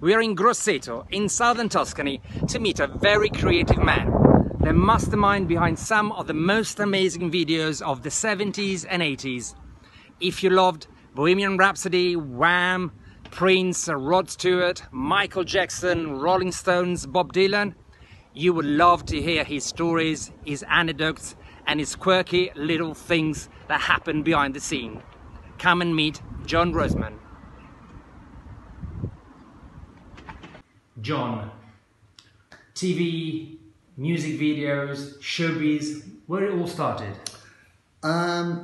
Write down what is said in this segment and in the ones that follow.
We are in Grosseto, in southern Tuscany, to meet a very creative man, the mastermind behind some of the most amazing videos of the 70s and 80s. If you loved Bohemian Rhapsody, Wham, Prince, Rod Stewart, Michael Jackson, Rolling Stones, Bob Dylan, you would love to hear his stories, his anecdotes, and his quirky little things that happen behind the scene. Come and meet Jon Roseman. Jon, TV, music videos, showbiz, where it all started? I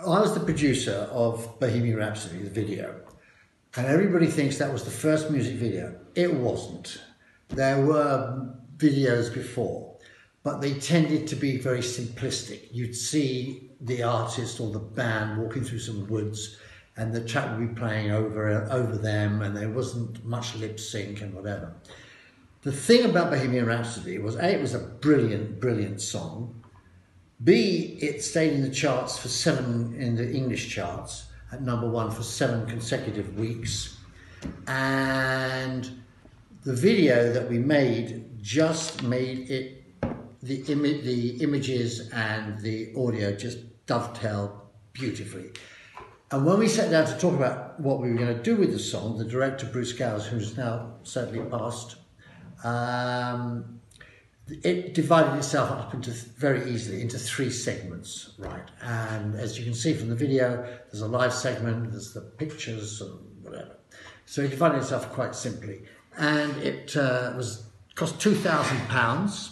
was the producer of Bohemian Rhapsody, the video, and everybody thinks that was the first music video. It wasn't. There were videos before, but they tended to be very simplistic. You'd see the artist or the band walking through some woods and the track would be playing over them, and there wasn't much lip sync and whatever. The thing about Bohemian Rhapsody was A, it was a brilliant, brilliant song. B, it stayed in the charts for in the English charts at #1 for 7 consecutive weeks. And the video that we made just made it, the images and the audio just dovetail beautifully. And when we sat down to talk about what we were going to do with the song, the director, Bruce Gowers, who's now sadly passed, it divided itself up very easily into 3 segments, right? And as you can see from the video, there's a live segment, there's the pictures and whatever. So it divided itself quite simply. And it cost £2,000,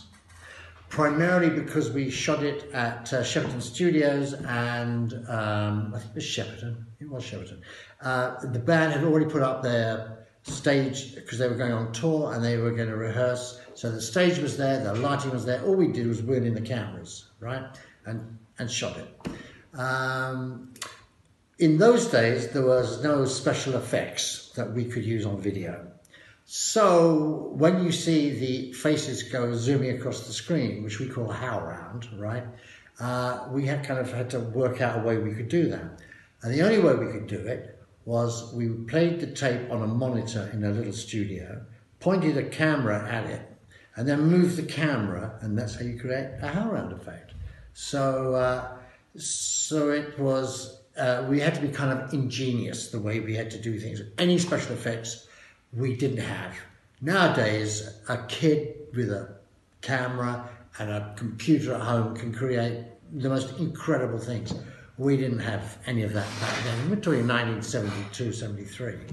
primarily because we shot it at Shepperton Studios, and I think it was Shepperton. It was Shepperton. The band had already put up their stage because they were going on tour and they were going to rehearse. So the stage was there, the lighting was there. All we did was wheel in the cameras, right, and shot it. In those days, there was no special effects that we could use on video. So when you see the faces go zooming across the screen, which we call a how round, right, we had to work out a way we could do that. And the only way we could do it was we played the tape on a monitor in a little studio, pointed a camera at it, and then moved the camera, and that's how you create a how round effect. So, it was, we had to be kind of ingenious the way we had to do things. Any special effects we didn't have. Nowadays, a kid with a camera and a computer at home can create the most incredible things. We didn't have any of that back then. We're talking 1972, 73, right?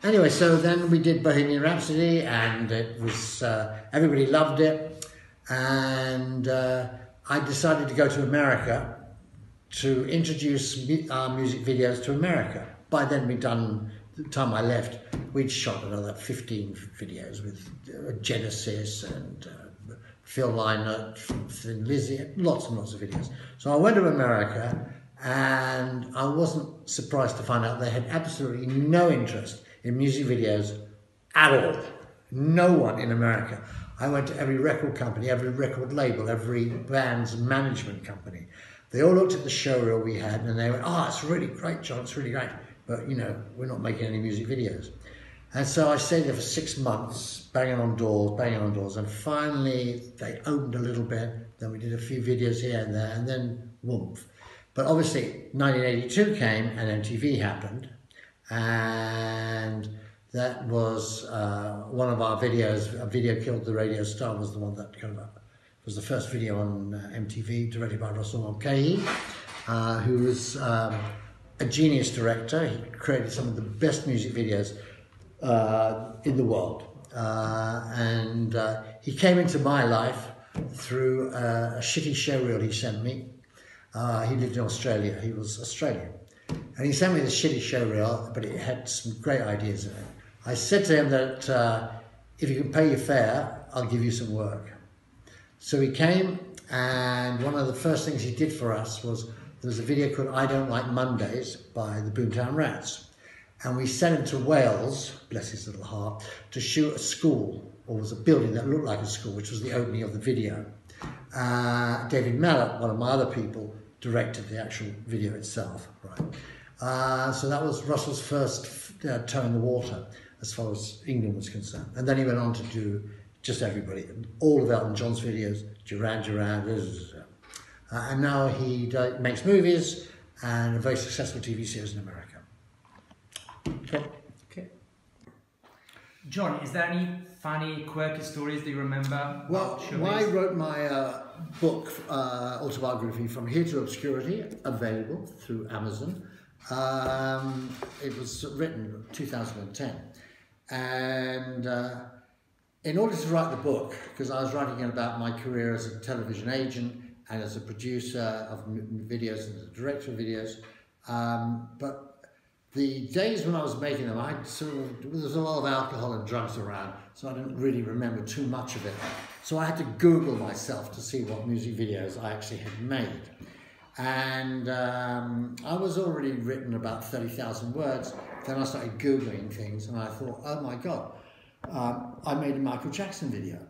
Anyway, so then we did Bohemian Rhapsody, and it was, everybody loved it. And I decided to go to America to introduce our music videos to America. By then we'd done, the time I left, we'd shot another 15 videos with Genesis and Phil Lynott, Thin Lizzy, lots and lots of videos. So I went to America, and I wasn't surprised to find out they had absolutely no interest in music videos at all. No one in America. I went to every record company, every record label, every band's management company. They all looked at the showreel we had and they went, "Oh, it's really great, Jon, it's really great. But, you know, we're not making any music videos." And so I stayed there for 6 months, banging on doors, and finally they opened a little bit. Then we did a few videos here and there, and then woomph. But obviously 1982 came and MTV happened, and that was one of our videos. A video Killed the Radio Star was the one that was the first video on MTV, directed by Russell Mulcahy, who was a genius director. He created some of the best music videos in the world. He came into my life through a shitty showreel he sent me. He lived in Australia, he was Australian. And he sent me this shitty showreel, but it had some great ideas in it. I said to him that if you can pay your fare, I'll give you some work. So he came, and one of the first things he did for us was, there was a video called I Don't Like Mondays by the Boomtown Rats. And we sent him to Wales, bless his little heart, to shoot a school, or was a building that looked like a school, which was the opening of the video. David Mallet, one of my other people, directed the actual video itself, right? So that was Russell's first toe in the water as far as England was concerned. And then he went on to do just everybody, all of Elton John's videos, Duran Duran, and now he makes movies and a very successful TV series in America. Okay. Jon, is there any funny, quirky stories that you remember? Well, I wrote my book, autobiography, From Here to Obscurity, available through Amazon. It was written in 2010. And in order to write the book, because I was writing it about my career as a television agent and as a producer of videos and as a director of videos, but the days when I was making them, there was a lot of alcohol and drugs around, so I didn't really remember too much of it. So I had to Google myself to see what music videos I actually had made. And I was already written about 30,000 words. Then I started Googling things and I thought, oh my God, I made a Michael Jackson video.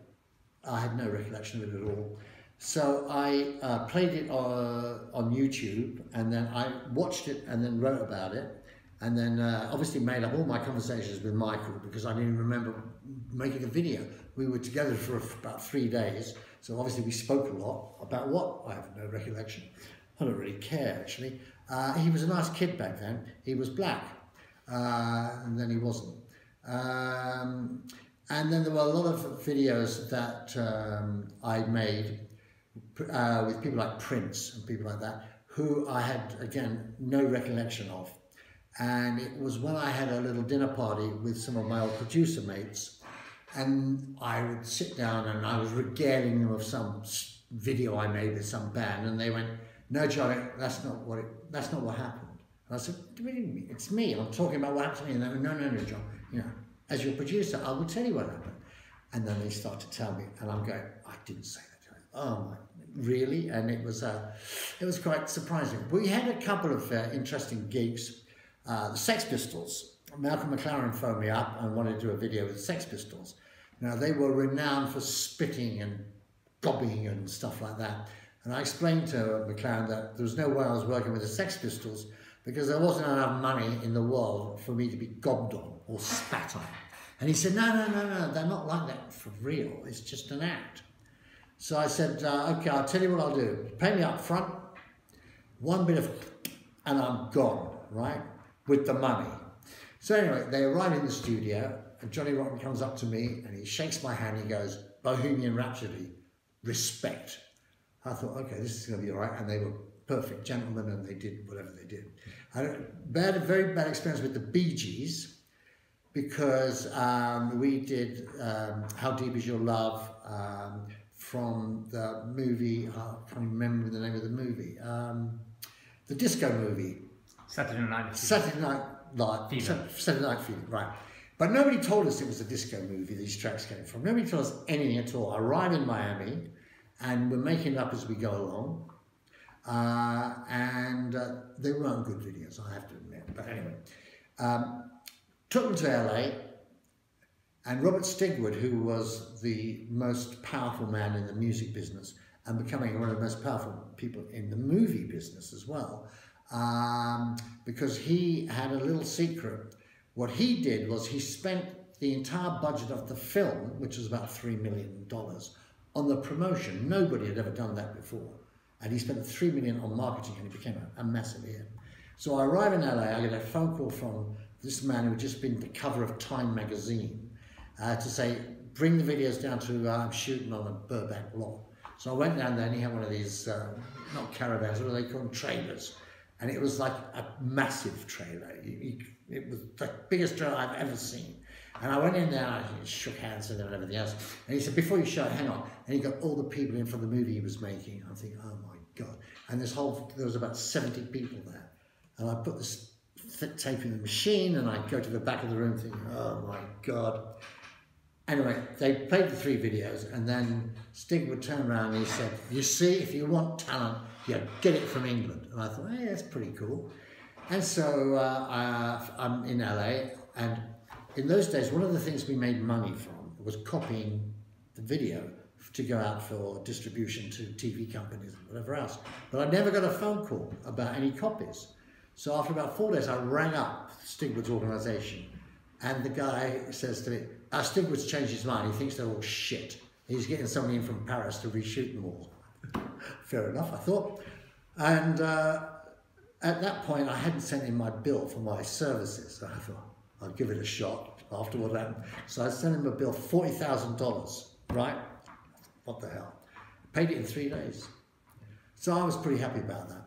I had no recollection of it at all. So I played it on YouTube, and then I watched it and then wrote about it. And then obviously made up all my conversations with Michael, because I didn't remember making a video. We were together for about 3 days, so obviously we spoke a lot. About what? I have no recollection. I don't really care, actually. He was a nice kid back then. He was black, and then he wasn't. And then there were a lot of videos that I made with people like Prince and people like that, who I had, again, no recollection of. And it was when I had a little dinner party with some of my old producer mates, and I would sit down and I was regaling them of some video I made with some band, and they went, "No, Johnny, that's not what happened." And I said, "What do you mean? It's me. I'm talking about what happened to me." And they went, "No, John. You know, as your producer, I will tell you what happened." And then they start to tell me, and I'm going, "I didn't say that, Johnny." Oh my, really? And it was quite surprising. We had a couple of interesting gigs. The Sex Pistols. Malcolm McLaren phoned me up and wanted to do a video with the Sex Pistols. Now, they were renowned for spitting and gobbing and stuff like that. And I explained to McLaren that there was no way I was working with the Sex Pistols because there wasn't enough money in the world for me to be gobbed on or spat on. And he said, no, they're not like that for real. It's just an act. So I said, okay, I'll tell you what I'll do. Pay me up front, one bit of, and I'm gone, right? With the money. So anyway, they arrive in the studio, and Johnny Rotten comes up to me and he shakes my hand. He goes, "Bohemian Rhapsody, respect." I thought, okay, this is going to be all right. And they were perfect gentlemen, and they did whatever they did. I had a very bad experience with the Bee Gees, because we did "How Deep Is Your Love" from the movie. I can't remember the name of the movie. The disco movie. Saturday Night Fever, right. But nobody told us it was a disco movie these tracks came from. Nobody told us anything at all. I arrive in Miami, and we're making it up as we go along. They weren't good videos, I have to admit. But anyway, took them to LA, and Robert Stigwood, who was the most powerful man in the music business and becoming one of the most powerful people in the movie business as well, because he had a little secret. What he did was he spent the entire budget of the film, which was about $3 million, on the promotion. Nobody had ever done that before. And he spent $3 million on marketing, and it became a massive hit. So I arrive in LA, I get a phone call from this man who had just been the cover of Time magazine to say, bring the videos down to, I'm shooting on a Burbank lot. So I went down there, and he had one of these, not caravans, what do they call them, trailers. And it was like a massive trailer. It was the biggest trailer I've ever seen. And I went in there, and I shook hands with him and everything else. And he said, "Before you show it, hang on." And he got all the people in for the movie he was making. I'm thinking, oh my God. And there was about 70 people there. And I put this thick tape in the machine, and I go to the back of the room thinking, oh my God. Anyway, they played the 3 videos, and then Stig would turn around and he said, "You see, if you want talent, you get it from England." And I thought, hey, that's pretty cool. And so I'm in LA, and in those days, one of the things we made money from was copying the video to go out for distribution to TV companies and whatever else. But I never got a phone call about any copies. So after about 4 days, I rang up Stigwood's organisation, And the guy says to me, Stigwood's changed his mind, he thinks they're all shit. He's getting somebody in from Paris to reshoot them all. Fair enough, I thought. And at that point, I hadn't sent in my bill for my services. So I thought, I'll give it a shot after what happened. So I sent him a bill, $40,000, right? What the hell? Paid it in 3 days. So I was pretty happy about that.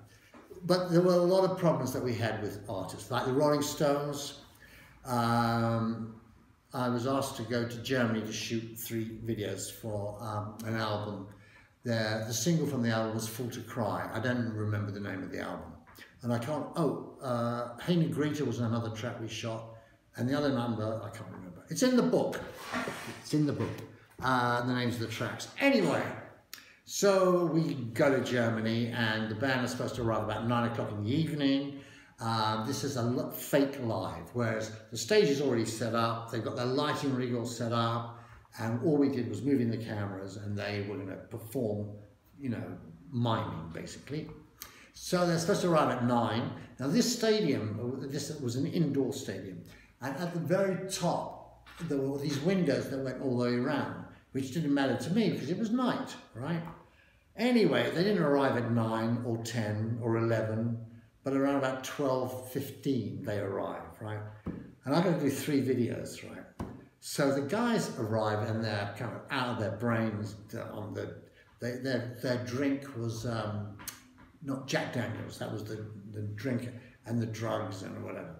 But there were a lot of problems that we had with artists, like the Rolling Stones. I was asked to go to Germany to shoot 3 videos for an album. The single from the album was Full to Cry. I don't remember the name of the album. And I can't, Hey Negrita was another track we shot. And the other number, I can't remember. It's in the book. It's in the book. The names of the tracks. Anyway, so we go to Germany and the band is supposed to arrive about 9 o'clock in the evening. This is a fake live, whereas the stage is already set up, they've got their lighting rig all set up, and all we did was move in the cameras and they were going to perform, you know, miming basically. So they're supposed to arrive at 9. Now this stadium, this was an indoor stadium, and at the very top there were these windows that went all the way around, which didn't matter to me because it was night, right? Anyway, they didn't arrive at 9 or 10 or 11. But around about 12:15 they arrive, right? And I'm going to do 3 videos, right? So the guys arrive and they're kind of out of their brains. On their drink was not Jack Daniels, that was the drink and the drugs and whatever.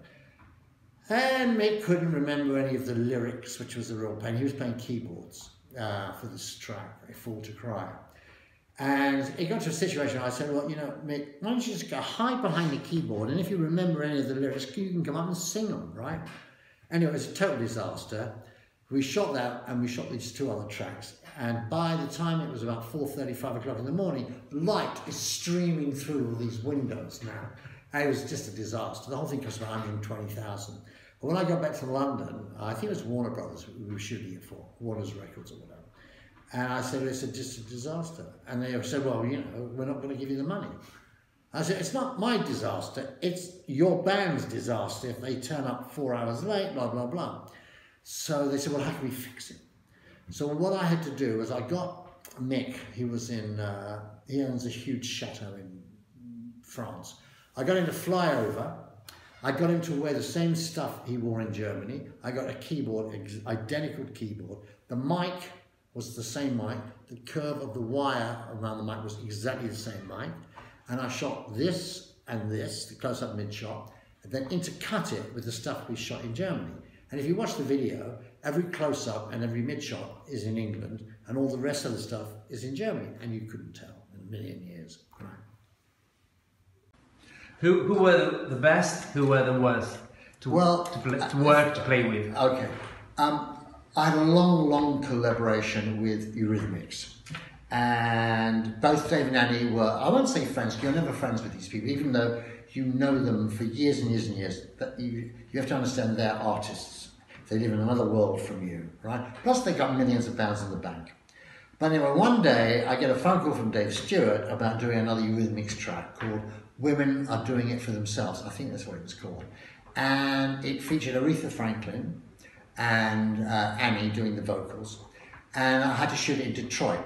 And Mick couldn't remember any of the lyrics, which was a real pain. He was playing keyboards for this track, Full to Cry. And it got to a situation I said, well, you know, Mick, why don't you just go hide behind the keyboard, and if you remember any of the lyrics, you can come up and sing them, right? Anyway, it was a total disaster. We shot that, and we shot these 2 other tracks. And by the time it was about 4:30, 5 o'clock in the morning, light is streaming through all these windows now. And it was just a disaster. The whole thing cost about 120,000. But when I got back to London, I think it was Warner Brothers we were shooting it for, Warner's Records or whatever. And I said, it's just a disaster. And they said, well, you know, we're not going to give you the money. I said, it's not my disaster, it's your band's disaster if they turn up 4 hours late, blah, blah, blah. So they said, well, how can we fix it? So what I had to do was I got Mick, he was in, he owns a huge chateau in France. I got him to fly over. I got him to wear the same stuff he wore in Germany. I got a keyboard, identical keyboard. The mic was the same mic, the curve of the wire around the mic was exactly the same mic, and I shot this and this, the close-up mid-shot, and then intercut it with the stuff we shot in Germany. And if you watch the video, every close-up and every mid-shot is in England, and all the rest of the stuff is in Germany, and you couldn't tell in a million years. Right. Who were the best, who were the worst to play with? Okay. I had a long collaboration with Eurythmics, and both Dave and Annie were, I won't say friends, because you're never friends with these people, even though you know them for years and years and years. But you have to understand they're artists. They live in another world from you, right? Plus they got millions of pounds in the bank. But anyway, one day I get a phone call from Dave Stewart about doing another Eurythmics track called Women Are Doing It For Themselves. I think that's what it was called. And it featured Aretha Franklin and Annie doing the vocals, and I had to shoot it in Detroit.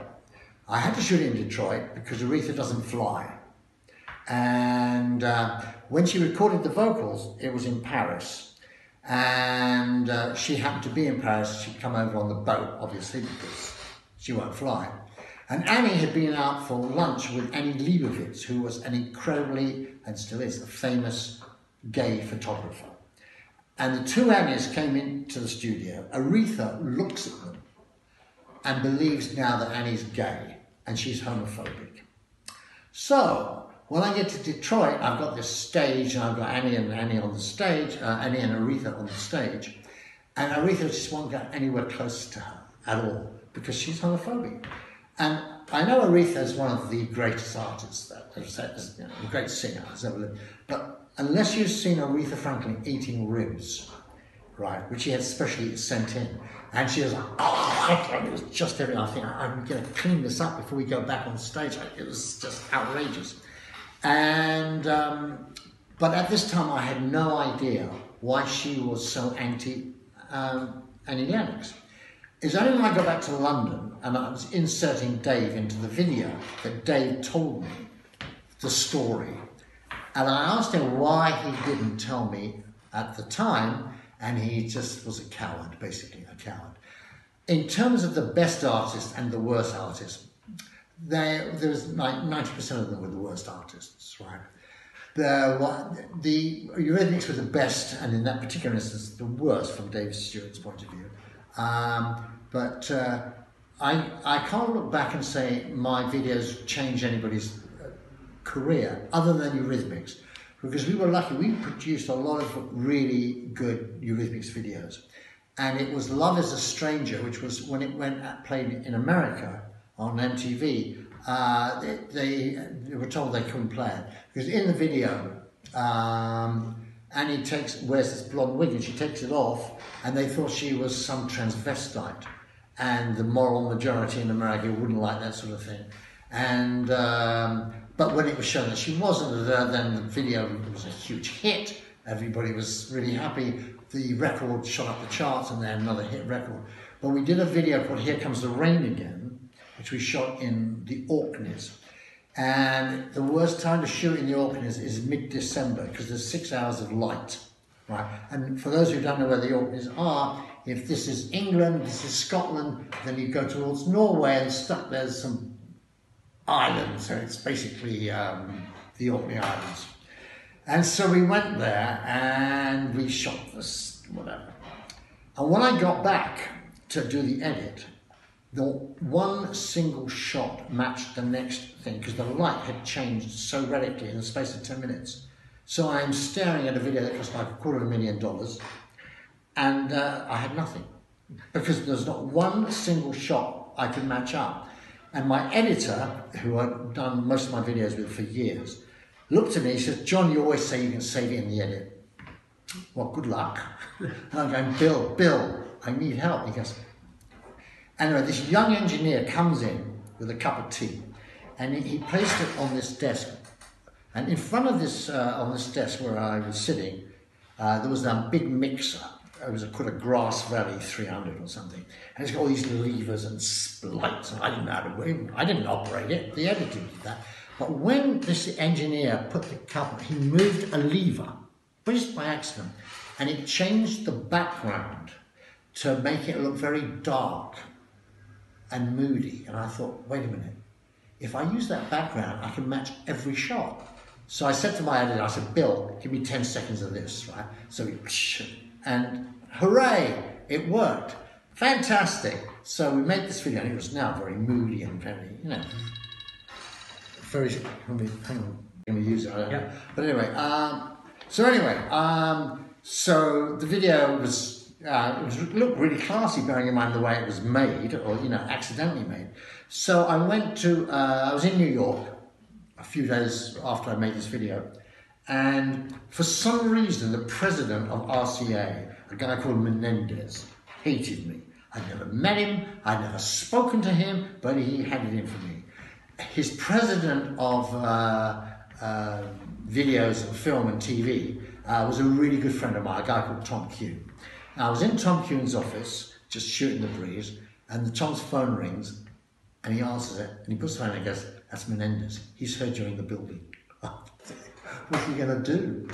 I had to shoot it in Detroit because Aretha doesn't fly, and when she recorded the vocals, it was in Paris, and she happened to be in Paris. She'd come over on the boat, obviously, because she won't fly. And Annie had been out for lunch with Annie Leibovitz, who was an incredibly, and still is, a famous gay photographer. And the 2 Annies came into the studio. Aretha looks at them and believes now that Annie's gay and she's homophobic. So when I get to Detroit, I've got this stage and I've got Annie and Annie on the stage, Annie and Aretha on the stage, and Aretha just won't get anywhere close to her at all because she's homophobic. And I know Aretha is one of the greatest artists that has said, you know, a great singer has ever lived, but unless you've seen Aretha Franklin eating ribs, right, which she had specially sent in, and she was like, oh, it was just everything. I think I'm going to clean this up before we go back on stage. It was just outrageous. And, but at this time I had no idea why she was so anti Yanks. It's only when I got back to London and I was inserting Dave into the video that Dave told me the story. And I asked him why he didn't tell me at the time, and he just was a coward, basically a coward. In terms of the best artists and the worst artists, there was like 90% of them were the worst artists, right? The Eurythmics were the best, and in that particular instance, the worst from David Stewart's point of view. But I can't look back and say my videos changed anybody's career other than Eurythmics, because we were lucky. We produced a lot of really good Eurythmics videos, and it was Love Is a Stranger, which was when it played in America on MTV. They were told they couldn't play it because in the video Annie wears this blonde wig and she takes it off, and they thought she was some transvestite, and the moral majority in America wouldn't like that sort of thing. And but when it was shown that she wasn't, then the video was a huge hit. Everybody was really happy. The record shot up the charts, and then another hit record. But we did a video called Here Comes the Rain Again, which we shot in the Orkneys. And the worst time to shoot in the Orkneys is mid-December, because there's 6 hours of light, right? And for those who don't know where the Orkneys are, if this is England, this is Scotland, then you go towards Norway, and there's some islands, so it's basically the Orkney Islands. And so we went there and we shot this, whatever. And when I got back to do the edit, the one single shot matched the next thing because the light had changed so radically in the space of 10 minutes. So I'm staring at a video that cost like $250,000 and I had nothing because there's not one single shot I could match up. And my editor, who I've done most of my videos with for years, looked at me and said, "John, you always say you can save it in the edit." Well, good luck. And I'm going, Bill, I need help. He goes, anyway, this young engineer comes in with a cup of tea and he placed it on this desk. And in front of this, on this desk where I was sitting, there was a big mixer. It was called a Grass Valley 300 or something. And it's got all these levers and splites. And I didn't know how to work. I didn't operate it. The editor did that. But when this engineer put the cup, he moved a lever, just by accident, and it changed the background to make it look very dark and moody. And I thought, wait a minute, if I use that background, I can match every shot. So I said to my editor, I said, "Bill, give me 10 seconds of this," right? So and hooray, it worked. Fantastic. So we made this video, and it was now very moody and very, you know, very, hang on, I'm going to use it. Yeah. But anyway, so the video was, looked really classy, bearing in mind the way it was made, or, you know, accidentally made. So I went to, I was in New York a few days after I made this video, and for some reason, the president of RCA, a guy called Menendez, hated me. I'd never met him, I'd never spoken to him, but he had it in for me. His president of videos, film and TV was a really good friend of mine, a guy called Tom Kuhn. I was in Tom Kuhn's office, just shooting the breeze, and Tom's phone rings, and he answers it, and he puts the phone in and goes, "That's Menendez. He's heard you in the building." What's he going to do?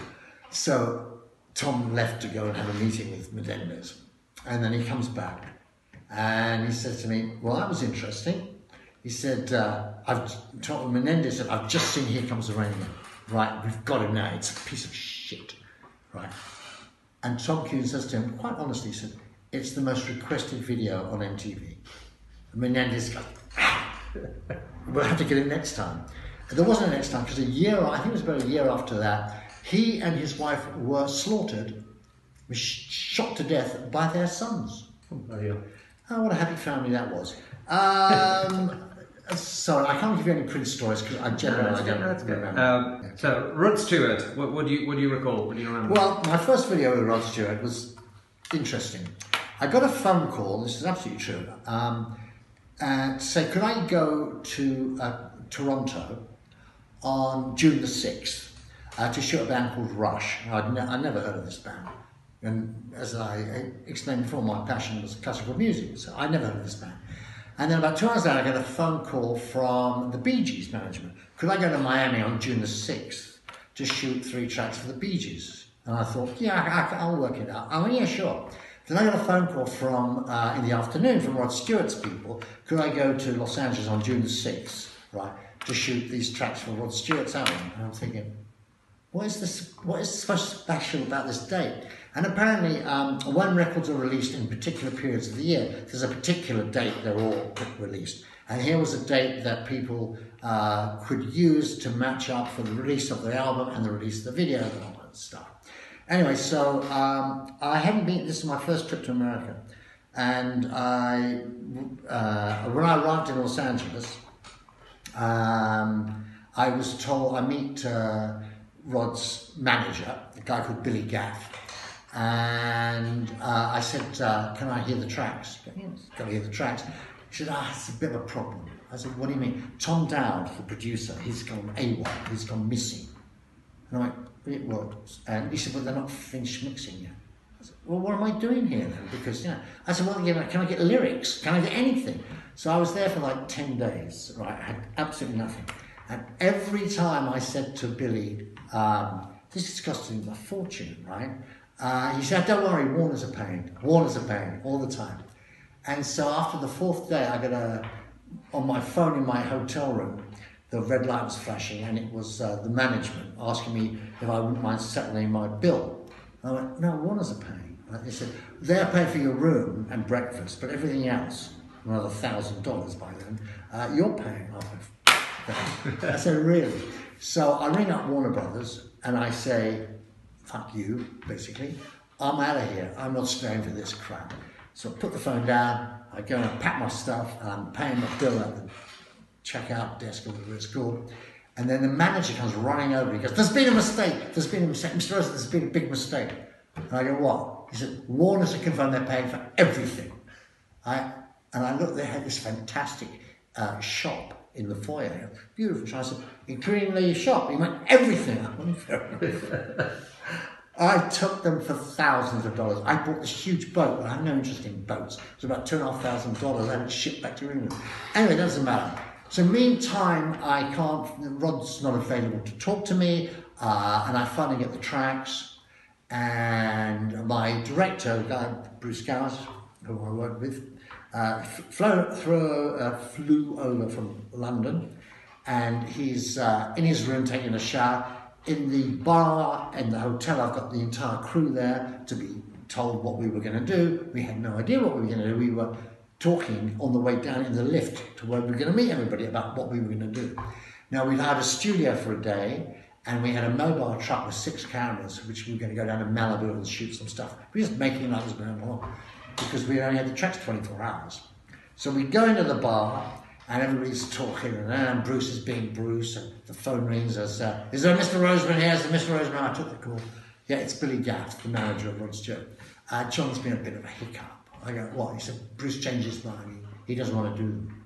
So Tom left to go and have a meeting with Menendez, and then he comes back, and he says to me, "Well, that was interesting." He said, Menendez said, "I've just seen Here Comes the Rain Again. Right, we've got him now. It's a piece of shit." Right. And Tom Kuhn says to him, quite honestly, he said, "It's the most requested video on MTV. And Menendez goes, "We'll have to get it next time." And there wasn't a next time, because I think it was about a year after that, he and his wife were slaughtered, were shot to death by their sons. Oh, yeah. Oh, what a happy family that was. Sorry, I can't give you any Prince stories because I generally don't remember. So, Rod Stewart, what do you recall? What do you remember? Well, my first video with Rod Stewart was interesting. I got a phone call, this is absolutely true, to say, could I go to Toronto on June the 6th to shoot a band called Rush. I'd never heard of this band. And as I explained before, my passion was classical music, so I never heard of this band. And then about 2 hours later, I got a phone call from the Bee Gees management. Could I go to Miami on June the 6th to shoot 3 tracks for the Bee Gees? And I thought, yeah, I'll work it out. Oh, yeah, sure. Then I got a phone call from, in the afternoon, from Rod Stewart's people. Could I go to Los Angeles on June the 6th, right, to shoot these tracks for Rod Stewart's album? And I'm thinking, what is so special about this date? And apparently, when records are released in particular periods of the year, there's a particular date they're all released. And here was a date that people could use to match up for the release of the album and the release of the video and all that stuff. Anyway, so I hadn't been, this is my first trip to America. And when I arrived in Los Angeles, I was told, I meet Rod's manager, a guy called Billy Gaff. And I said, can I hear the tracks? Yes, got to hear the tracks. He said, it's a bit of a problem. I said, what do you mean? Tom Dowd, the producer, he's gone AWOL, he's gone missing. And I went, it was. And he said, well, they're not finished mixing yet. I said, well, what am I doing here then? Because, you know, I said, well, can I get lyrics? Can I get anything? So I was there for like 10 days, right? I had absolutely nothing. And every time I said to Billy, this is costing a fortune, right? He said, don't worry, Warner's a pain. Warner's a pain, all the time. And so after the 4th day, I got on my phone in my hotel room, the red light was flashing, and it was the management asking me if I wouldn't mind settling my bill. I went, no, Warner's a pain. They said, they're paying for your room and breakfast, but everything else, another $1,000 by then, you're paying. I said, really? So I ring up Warner Brothers, and I say, fuck you, basically. I'm out of here. I'm not staying for this crap. So I put the phone down, I go and pack my stuff, and I'm paying my bill at the checkout desk or whatever it's called. And then the manager comes running over. He goes, there's been a mistake. There's been a mistake. Mr. Roseman, there's been a big mistake. And I go, what? He said, Warner's have confirmed they're paying for everything. And I looked, they had this fantastic shop in the foyer. Beautiful. So I said, including the shop? He went, everything. I went, fair enough. I took them for thousands of dollars. I bought this huge boat. I have no interest in boats. It was about $2,500. I had it shipped back to England. Anyway, it doesn't matter. So meantime, Rod's not available to talk to me, and I finally get the tracks. And my director, Bruce Gowers, who I worked with, flew over from London, and he's in his room taking a shower. In the bar and the hotel, I've got the entire crew there to be told what we were going to do. We had no idea what we were going to do. We were talking on the way down in the lift to where we were going to meet everybody about what we were going to do. Now, we'd had a studio for a day, and we had a mobile truck with 6 cameras, which we were going to go down to Malibu and shoot some stuff. We were just making it up as we went along, because we only had the tracks 24 hours. So we go into the bar, and everybody's talking, and Bruce is being Bruce, and the phone rings as, is there a Mr. Roseman here? Is there Mr. Roseman? I took the call. Yeah, it's Billy Gaff, the manager of Rod Stewart. John's been a bit of a hiccup. I go, what? He said, Bruce changed his mind. He doesn't want to do them.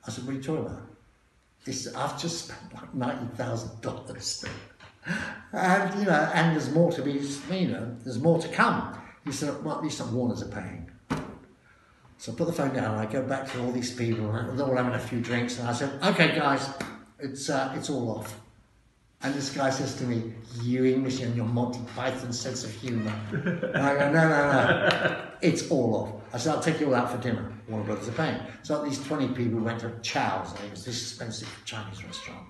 I said, what are you talking about? He said, I've just spent like $90,000. And, you know, and there's more to be, you know, there's more to come. He said, well, at least some Warners are paying. So I put the phone down, and I go back to all these people, and they're all having a few drinks, and I said, okay, guys, it's all off. And this guy says to me, you English and your Monty Python sense of humour. And I go, no, it's all off. I said, I'll take you all out for dinner. Warner Brothers are paying. So these 20 people went to Chow's, and it was this expensive Chinese restaurant.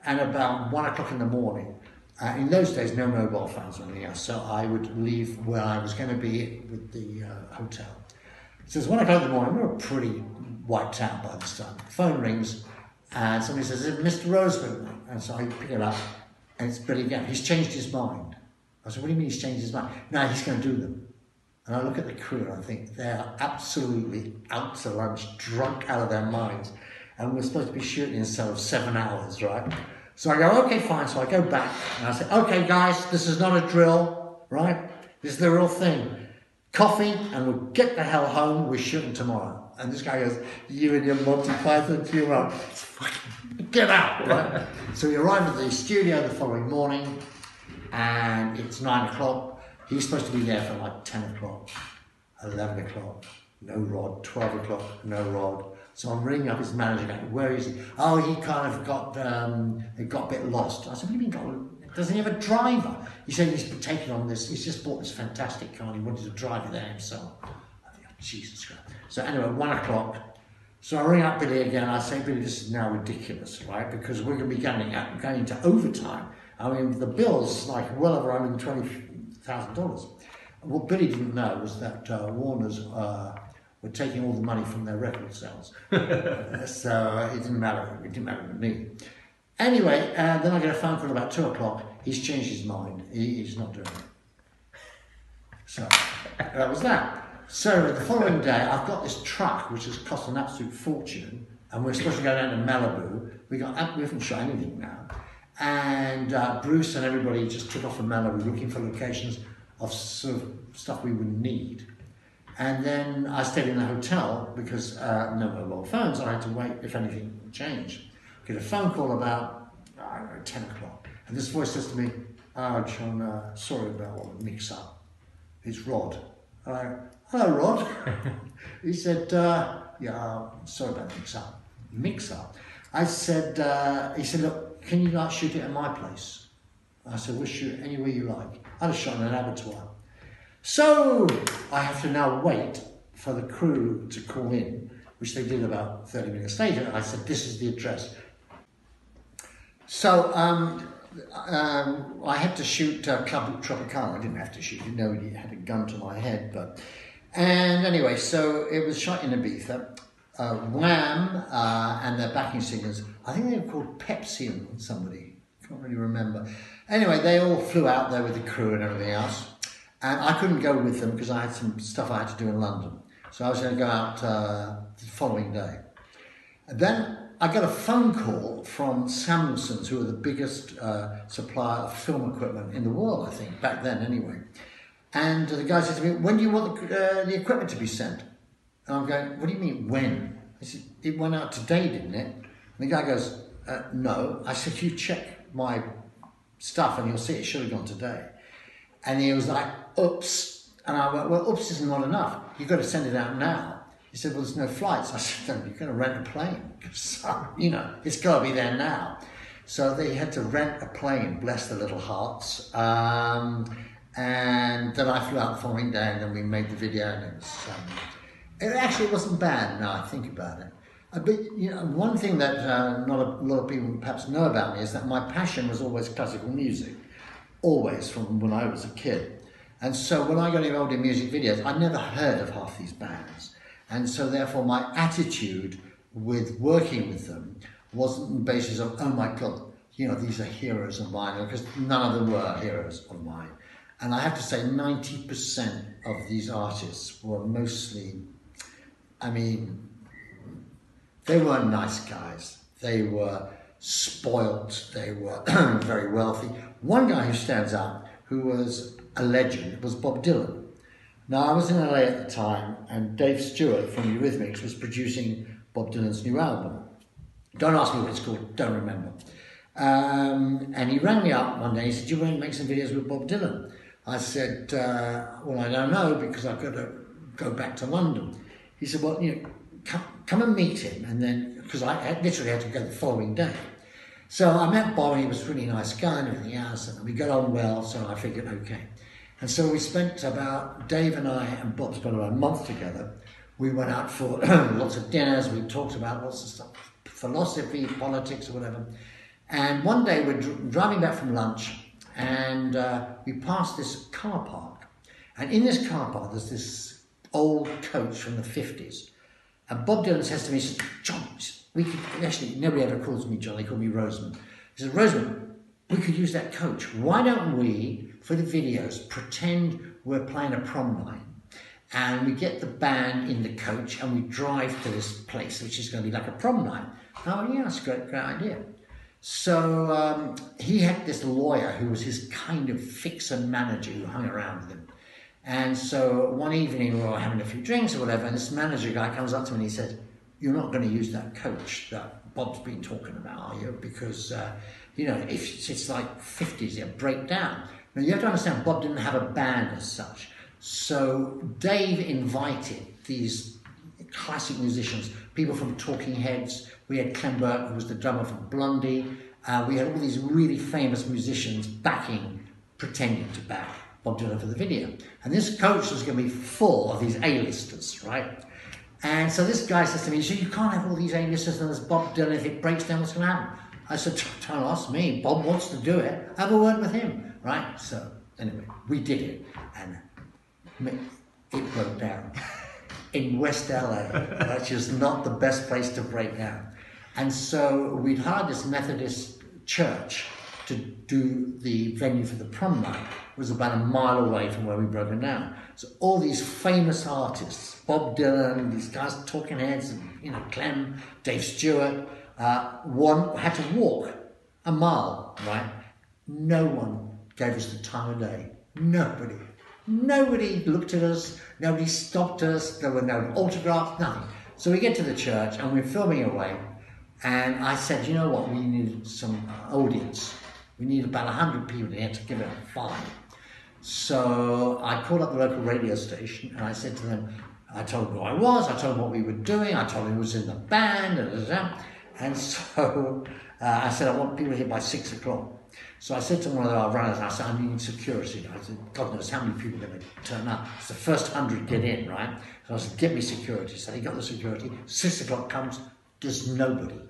And about 1 o'clock in the morning, in those days, no mobile phones or anything else, so I would leave where I was going to be with the hotel. So it's 1 o'clock in the morning. We're pretty wiped out by this time. The phone rings, and somebody says, is it Mr. Roseman? And so I pick it up, and it's Billy Gaff. He's changed his mind. I said, what do you mean he's changed his mind? No, he's going to do them. And I look at the crew, and I think they're absolutely out to lunch, drunk out of their minds. And we're supposed to be shooting instead of 7 hours, right? So I go, okay, fine. So I go back, and I say, okay, guys, this is not a drill, right? This is the real thing. Coffee, and we'll get the hell home. We're shooting tomorrow. And this guy goes, you and your Monty Python humor, get out, right? So we arrive at the studio the following morning, and it's 9 o'clock. He's supposed to be there for like 10 o'clock, 11 o'clock, no Rod, 12 o'clock, no Rod. So I'm ringing up his manager going, where is he? Oh, he kind of got a bit lost. I said, what do you mean, doesn't he have a driver? He said he's taken on this, he's just bought this fantastic car and he wanted to drive it there himself. I think, oh, Jesus Christ. So anyway, 1 o'clock. So I ring up Billy again. I say, Billy, this is now ridiculous, right? Because we're going to be going into overtime. I mean, the bill's like well over $120,000. What Billy didn't know was that Warner's were taking all the money from their record sales. So it didn't matter. It didn't matter to me. Anyway, then I get a phone call about 2 o'clock. He's changed his mind. He's not doing it. So that was that. So the following day, I've got this truck which has cost an absolute fortune, and we're supposed to go down to Malibu. We haven't shot anything now, and Bruce and everybody just took off from Malibu looking for locations of sort of stuff we would need. And then I stayed in the hotel because no mobile phones. I had to wait if anything changed. Get a phone call about 10 o'clock, and this voice says to me, "Oh, John, sorry about the mix-up. It's Rod." Hello, Rod. He said, yeah, sorry about the mix-up. Mix-up? I said, he said, look, can you like shoot it at my place? I said, we'll shoot it anywhere you like. I just shot in an abattoir. So I have to now wait for the crew to call in, which they did about 30 minutes later. I said, this is the address. So I had to shoot Club Tropicana. I didn't have to shoot it. Nobody had a gun to my head, but... And anyway, so it was shot in Ibiza. Wham and their backing singers, I think they were called Pepsi and somebody, can't really remember. Anyway, they all flew out there with the crew and everything else. And I couldn't go with them because I had some stuff I had to do in London. So I was going to go out the following day. And then I got a phone call from Samuelson's, who were the biggest supplier of film equipment in the world, I think, back then anyway. And the guy said to me, when do you want the equipment to be sent? And I'm going, what do you mean, when? I said, it went out today, didn't it? And the guy goes, no. I said, you check my stuff and you'll see it should have gone today. And he was like, oops. And I went, well, oops is not enough. You've got to send it out now. He said, well, there's no flights. I said, no, you're going to rent a plane. So, you know, it's got to be there now. So they had to rent a plane, bless their little hearts. And then I flew out the following day, and then we made the video, and it actually wasn't bad now I think about it. But you know, one thing that not a lot of people perhaps know about me is that my passion was always classical music, always from when I was a kid. And so when I got involved in music videos, I never heard of half these bands, and so therefore my attitude with working with them wasn't on the basis of, oh my God, you know, these are heroes of mine, because none of them were heroes of mine. And I have to say 90% of these artists were mostly, I mean, they weren't nice guys. They were spoilt. They were very wealthy. One guy who stands out, who was a legend, was Bob Dylan. Now, I was in LA at the time, and Dave Stewart from Eurythmics was producing Bob Dylan's new album. Don't ask me what it's called, don't remember. And he rang me up one day, he said, do you want to make some videos with Bob Dylan? I said, well, I don't know, because I've got to go back to London. He said, well, you know, come and meet him. And then, because I literally had to go the following day. So I met Bob, and he was a really nice guy and everything else, and we got on well, so I figured, okay. And so we spent Dave and I and Bob spent about a month together. We went out for lots of dinners, we talked about lots of stuff, philosophy, politics, or whatever. And one day we're driving back from lunch, and we passed this car park. And in this car park, there's this old coach from the 50s. And Bob Dylan says to me, he says, John, we could, actually, nobody ever calls me John, they call me Roseman. He says, Roseman, we could use that coach. Why don't we, for the videos, pretend we're playing a prom night? And we get the band in the coach and we drive to this place, which is going to be like a prom night. Oh, yeah, that's a great idea. So he had this lawyer who was his kind of fixer manager who hung around with him. And so one evening we were having a few drinks or whatever, and this manager guy comes up to me and he said, you're not going to use that coach that Bob's been talking about, are you? Because, you know, if it's like 50s, it'll break down. Now you have to understand, Bob didn't have a band as such. So Dave invited these classic musicians, people from Talking Heads. We had Clem Burke, who was the drummer from Blondie. We had all these really famous musicians pretending to back Bob Dylan for the video. And this coach was going to be full of these A-listers, right? And so this guy says to me, so you can't have all these A-listers and there's Bob Dylan, if it breaks down, what's going to happen? I said, don't ask me, Bob wants to do it, have a word with him, right? So anyway, we did it, and it broke down in West LA, which is not the best place to break down. And so we'd hired this Methodist church to do the venue for the prom night. It was about a mile away from where we broke it down. So all these famous artists, Bob Dylan, these guys, Talking Heads, and, Clem, Dave Stewart, one had to walk a mile, right? No one gave us the time of day. Nobody. Nobody looked at us. Nobody stopped us. There were no autographs, nothing. So we get to the church and we're filming away. And I said, you know what? We need some audience. We need about 100 people here to give it a five. So I called up the local radio station and I said to them, I told them who I was, I told them what we were doing, I told them who was in the band, and so I said, I want people here by 6 o'clock. So I said to one of our runners, I said, I need security. I said, God knows how many people are going to turn up. It's the first 100 get in, right? So I said, get me security. So he got the security. 6 o'clock comes, there's nobody.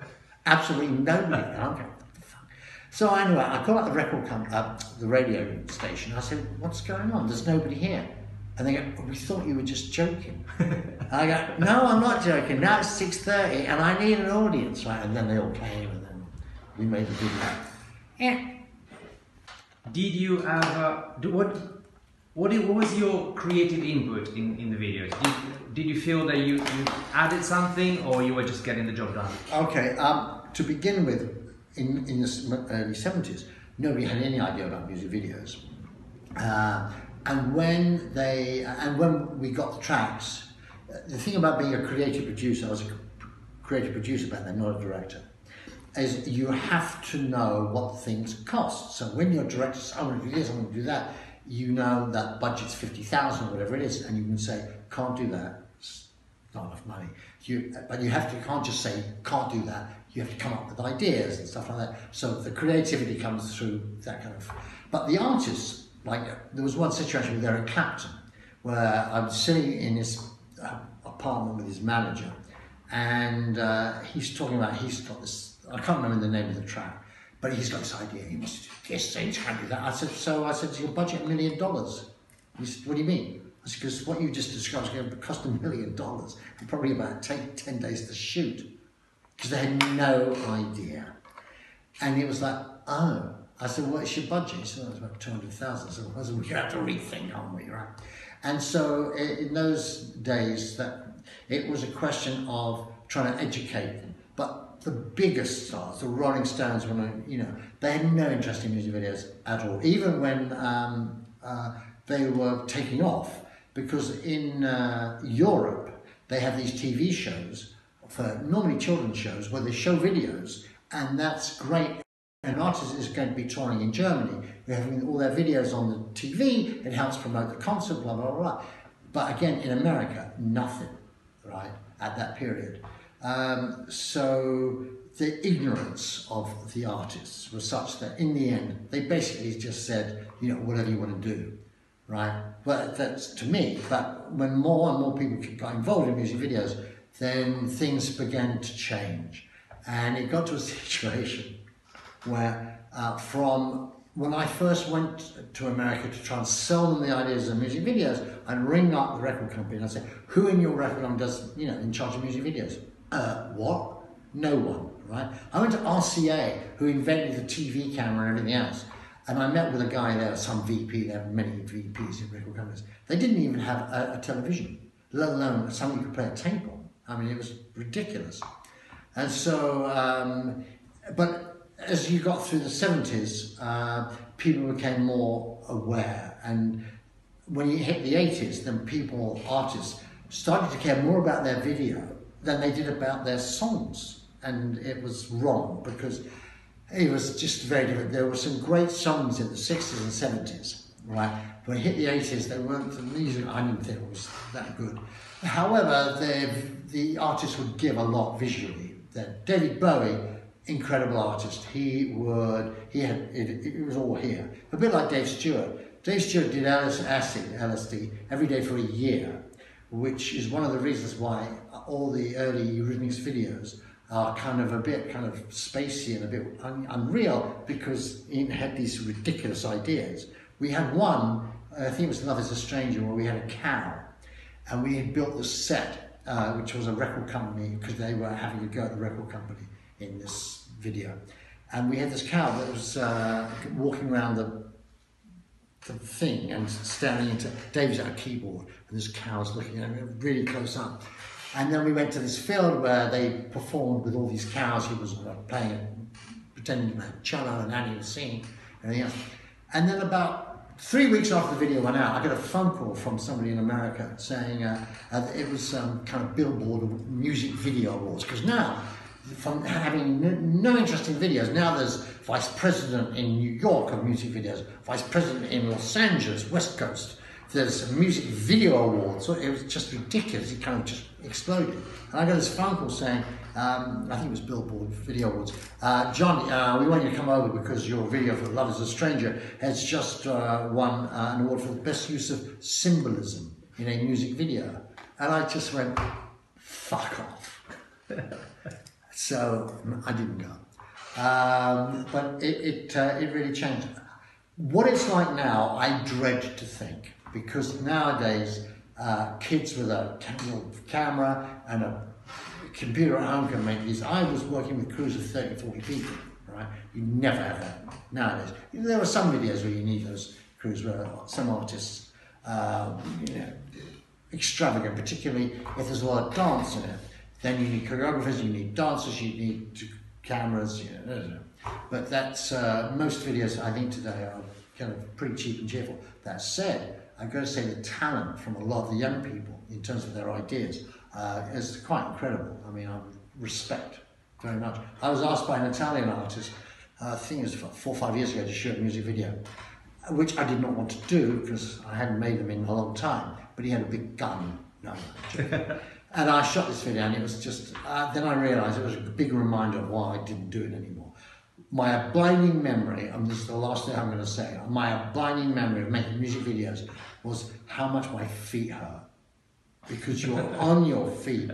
Absolutely nobody. Okay. So anyway, I called up the the radio station. I said, what's going on? There's nobody here. And they go, we thought you were just joking. I go, no, I'm not joking. Now it's 6:30 and I need an audience, right? And then they all came and then we made the video. Yeah. Did you have, what was your creative input in the videos? Did you feel that you added something or you were just getting the job done? Okay, to begin with, in the early 70s, nobody had any idea about music videos. And when we got the tracks, the thing about being a creative producer, I was a creative producer back then, not a director, is you have to know what things cost. So when your director says, I want to do this, I want to do that, you know that budget's 50,000 or whatever it is, and you can say, can't do that, it's not enough money. But you can't just say, can't do that, you have to come up with ideas and stuff like that. So the creativity comes through that kind of, but the artists, like there was one situation with Eric Clapton, where I was sitting in his apartment with his manager, and he's talking about, he's got this, I can't remember the name of the track, but he's got this idea, he wants to do this, he can't do that. I said, is your budget $1 million? He said, what do you mean? I said, because what you just described is going to cost $1 million, and probably about take 10 days to shoot, because they had no idea. And he was like, oh. I said, what's your budget? He said, it's about 200,000. So I said, we have to rethink, aren't we, right? And so in those days, that it was a question of trying to educate them. But the biggest stars, the Rolling Stones, they had no interest in music videos at all, even when they were taking off, because in Europe, they have these TV shows, for normally children's shows, where they show videos, and that's great. An artist is going to be touring in Germany, they're having all their videos on the TV, it helps promote the concert, blah, blah, blah. But again, in America, nothing, right, at that period. So the ignorance of the artists was such that in the end, they basically just said, whatever you want to do, right? But that's to me, but when more and more people got involved in music videos, then things began to change. And it got to a situation where from when I first went to America to try and sell them the ideas of music videos, I'd ring up the record company and I'd say, who in your record company does, in charge of music videos? What? No one, right? I went to RCA, who invented the TV camera and everything else, and I met with a guy there, some VP, there are many VPs in record companies. They didn't even have a television, let alone something you could play a tape on. I mean, it was ridiculous. And so, but as you got through the 70s, people became more aware, and when you hit the 80s, then artists started to care more about their video than they did about their songs, and it was wrong, because It was just very different. There were some great songs in the 60s and 70s, right? When it hit the 80s, they weren't, the music, I didn't think it was that good. However, the artists would give a lot visually. David Bowie, incredible artist. It was all here. A bit like Dave Stewart. Dave Stewart did LSD every day for a year, which is one of the reasons why all the early Eurythmics videos are kind of spacey and a bit unreal, because he had these ridiculous ideas. We had one, I think it was Love is a Stranger, where we had a cow, and we had built this set, which was a record company, because they were having a go at the record company in this video. And we had this cow that was walking around the thing and staring into, Dave's at a keyboard, and this cow's looking at him really close up. And then we went to this field where they performed with all these cows. He was pretending to have cello, and Annie was singing, and everything else. And then about 3 weeks after the video went out, I got a phone call from somebody in America saying it was kind of Billboard Music Video Awards, because now, from having no interest in videos, now there's Vice President in New York of music videos, Vice President in Los Angeles, West Coast. There's a music video award, so it was just ridiculous. It kind of just exploded. And I got this phone call saying, I think it was Billboard Video Awards, John, we want you to come over because your video for Love is a Stranger has just won an award for the best use of symbolism in a music video. And I just went, fuck off. So I didn't go. But it really changed. What it's like now, I dread to think. Because nowadays, kids with a camera and a computer at home can make these. I was working with crews of 30, 40 people, right? You never have that nowadays. There are some videos where you need those crews, where some artists, extravagant, particularly if there's a lot of dance in it. Then you need choreographers, you need dancers, you need cameras, But that's, most videos I think today are kind of pretty cheap and cheerful. That said, I've got to say the talent from a lot of the young people in terms of their ideas is quite incredible. I mean, I respect very much. I was asked by an Italian artist, I think it was 4 or 5 years ago, to shoot a music video, which I did not want to do because I hadn't made them in a long time, but he had a big gun. No, and I shot this video, and it was just, then I realised it was a big reminder of why I didn't do it anymore. My abiding memory, and this is the last thing I'm going to say, my abiding memory of making music videos was how much my feet hurt. Because you're on your feet.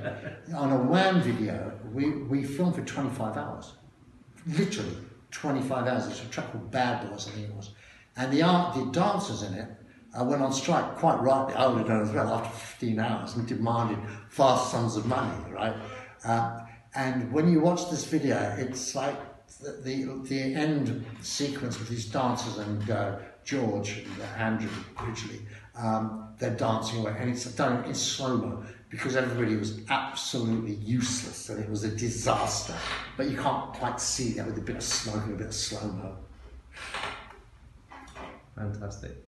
On a Wham video, we filmed for 25 hours. Literally 25 hours. It's a track called Bad Boys, I think it was. And the dancers in it went on strike, quite rightly, I would have done as well, after 15 hours, and demanded vast sums of money, right? And when you watch this video, it's like the end sequence with these dancers and George and Andrew originally, they're dancing away, and it's done in slow-mo because everybody was absolutely useless and it was a disaster. But you can't quite see that with a bit of smoke and a bit of slow-mo. Fantastic.